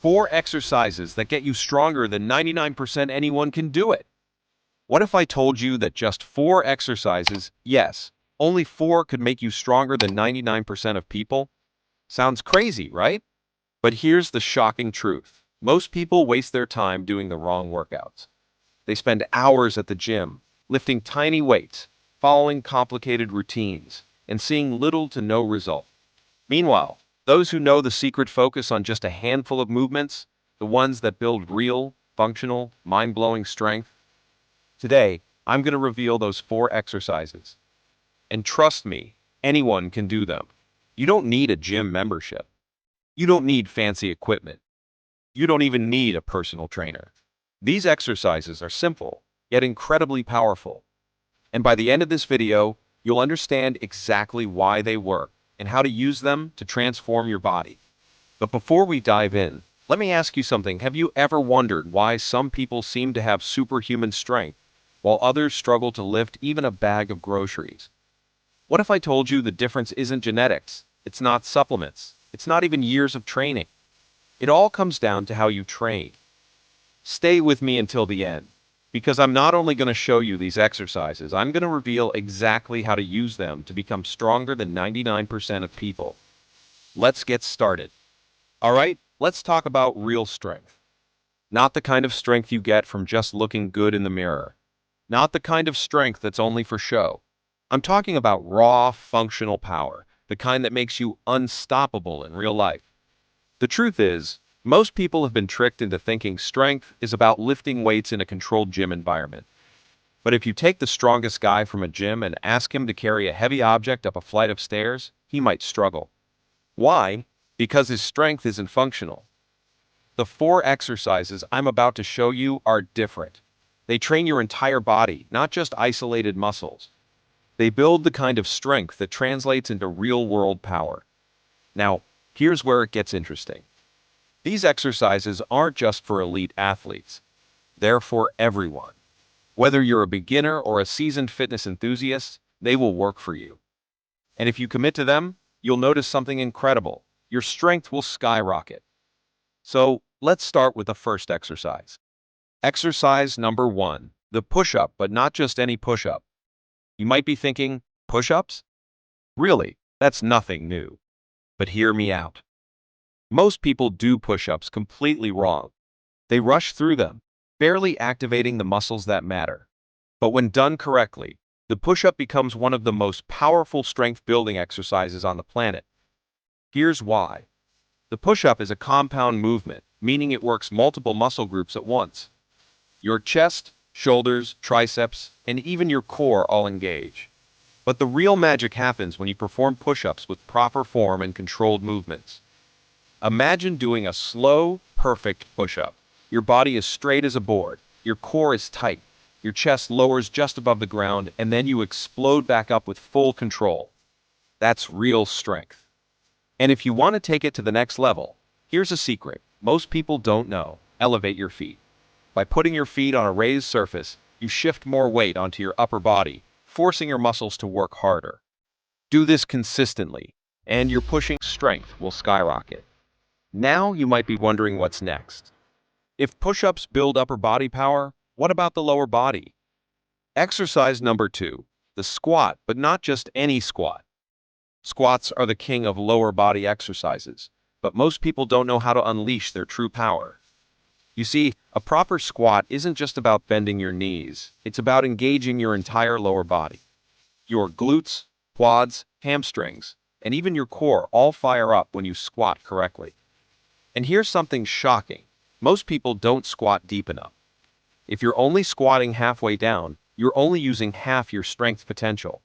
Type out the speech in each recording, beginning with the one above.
4 exercises that get you stronger than 99% anyone can do it. What if I told you that just 4 exercises, yes, only 4 could make you stronger than 99% of people? Sounds crazy, right? But here's the shocking truth. Most people waste their time doing the wrong workouts. They spend hours at the gym, lifting tiny weights, following complicated routines, and seeing little to no result. Meanwhile, those who know the secret focus on just a handful of movements, the ones that build real, functional, mind-blowing strength. Today, I'm going to reveal those 4 exercises. And trust me, anyone can do them. You don't need a gym membership. You don't need fancy equipment. You don't even need a personal trainer. These exercises are simple, yet incredibly powerful. And by the end of this video, you'll understand exactly why they work and how to use them to transform your body. But before we dive in, let me ask you something. Have you ever wondered why some people seem to have superhuman strength, while others struggle to lift even a bag of groceries? What if I told you the difference isn't genetics, it's not supplements, it's not even years of training? It all comes down to how you train. Stay with me until the end, because I'm not only going to show you these exercises, I'm going to reveal exactly how to use them to become stronger than 99% of people. Let's get started. All right, let's talk about real strength. Not the kind of strength you get from just looking good in the mirror. Not the kind of strength that's only for show. I'm talking about raw, functional power, the kind that makes you unstoppable in real life. The truth is, most people have been tricked into thinking strength is about lifting weights in a controlled gym environment. But if you take the strongest guy from a gym and ask him to carry a heavy object up a flight of stairs, he might struggle. Why? Because his strength isn't functional. The 4 exercises I'm about to show you are different. They train your entire body, not just isolated muscles. They build the kind of strength that translates into real-world power. Now, here's where it gets interesting. These exercises aren't just for elite athletes. They're for everyone. Whether you're a beginner or a seasoned fitness enthusiast, they will work for you. And if you commit to them, you'll notice something incredible. Your strength will skyrocket. So, let's start with the first exercise. Exercise number 1, the push-up, but not just any push-up. You might be thinking, push-ups? Really, that's nothing new. But hear me out. Most people do push-ups completely wrong. They rush through them, barely activating the muscles that matter. But when done correctly, the push-up becomes one of the most powerful strength-building exercises on the planet. Here's why. The push-up is a compound movement, meaning it works multiple muscle groups at once. Your chest, shoulders, triceps, and even your core all engage. But the real magic happens when you perform push-ups with proper form and controlled movements. Imagine doing a slow, perfect push-up. Your body is straight as a board, your core is tight, your chest lowers just above the ground, and then you explode back up with full control. That's real strength. And if you want to take it to the next level, here's a secret most people don't know. Elevate your feet. By putting your feet on a raised surface, you shift more weight onto your upper body, forcing your muscles to work harder. Do this consistently, and your pushing strength will skyrocket. Now you might be wondering what's next. If push-ups build upper body power, what about the lower body? Exercise number 2, the squat, but not just any squat. Squats are the king of lower body exercises, but most people don't know how to unleash their true power. You see, a proper squat isn't just about bending your knees, it's about engaging your entire lower body. Your glutes, quads, hamstrings, and even your core all fire up when you squat correctly. And here's something shocking. Most people don't squat deep enough. If you're only squatting halfway down, you're only using half your strength potential.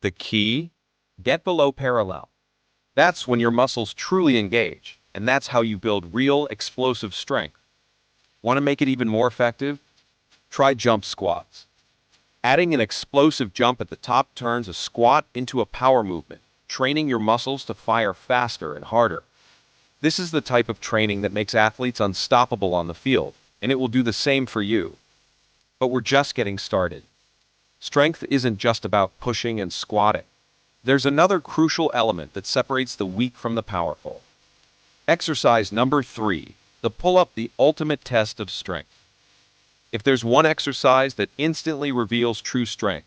The key? Get below parallel. That's when your muscles truly engage, and that's how you build real, explosive strength. Want to make it even more effective? Try jump squats. Adding an explosive jump at the top turns a squat into a power movement, training your muscles to fire faster and harder. This is the type of training that makes athletes unstoppable on the field, and it will do the same for you. But we're just getting started. Strength isn't just about pushing and squatting. There's another crucial element that separates the weak from the powerful. Exercise number 3, The pull-up, the ultimate test of strength. If there's one exercise that instantly reveals true strength,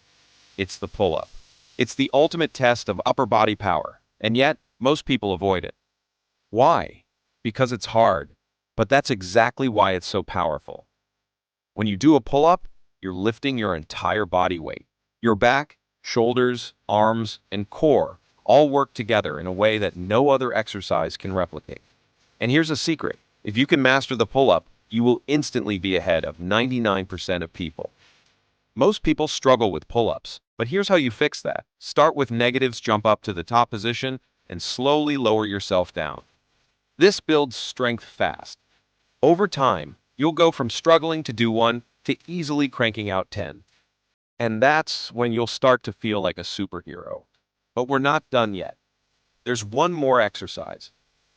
it's the pull-up. It's the ultimate test of upper body power, and yet most people avoid it. Why? Because it's hard. But that's exactly why it's so powerful. When you do a pull-up, you're lifting your entire body weight. Your back, shoulders, arms, and core all work together in a way that no other exercise can replicate. And here's a secret. If you can master the pull-up, you will instantly be ahead of 99% of people. Most people struggle with pull-ups, but here's how you fix that. Start with negatives, jump up to the top position, and slowly lower yourself down. This builds strength fast. Over time, you'll go from struggling to do one to easily cranking out 10. And that's when you'll start to feel like a superhero. But we're not done yet. There's one more exercise,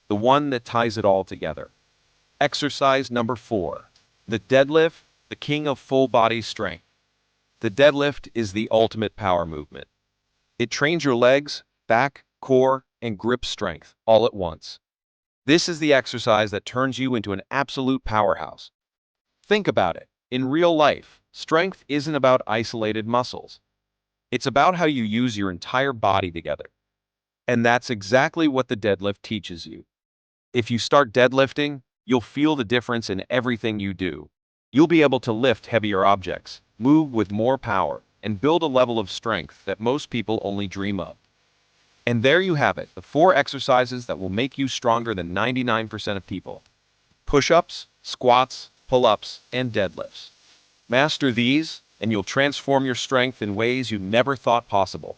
the one that ties it all together. Exercise number 4, the deadlift, the king of full body strength. The deadlift is the ultimate power movement. It trains your legs, back, core, and grip strength all at once. This is the exercise that turns you into an absolute powerhouse. Think about it. In real life, strength isn't about isolated muscles. It's about how you use your entire body together. And that's exactly what the deadlift teaches you. If you start deadlifting, you'll feel the difference in everything you do. You'll be able to lift heavier objects, move with more power, and build a level of strength that most people only dream of. And there you have it, the 4 exercises that will make you stronger than 99% of people. Push-ups, squats, pull-ups, and deadlifts. Master these, and you'll transform your strength in ways you never thought possible.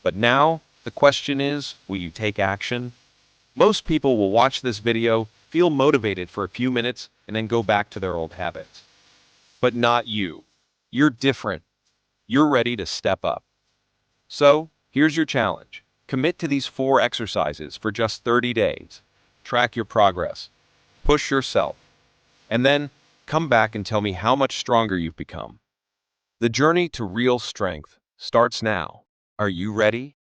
But now, the question is, will you take action? Most people will watch this video, feel motivated for a few minutes, and then go back to their old habits. But not you. You're different. You're ready to step up. So, here's your challenge. Commit to these 4 exercises for just 30 days. Track your progress. Push yourself. And then, come back and tell me how much stronger you've become. The journey to real strength starts now. Are you ready?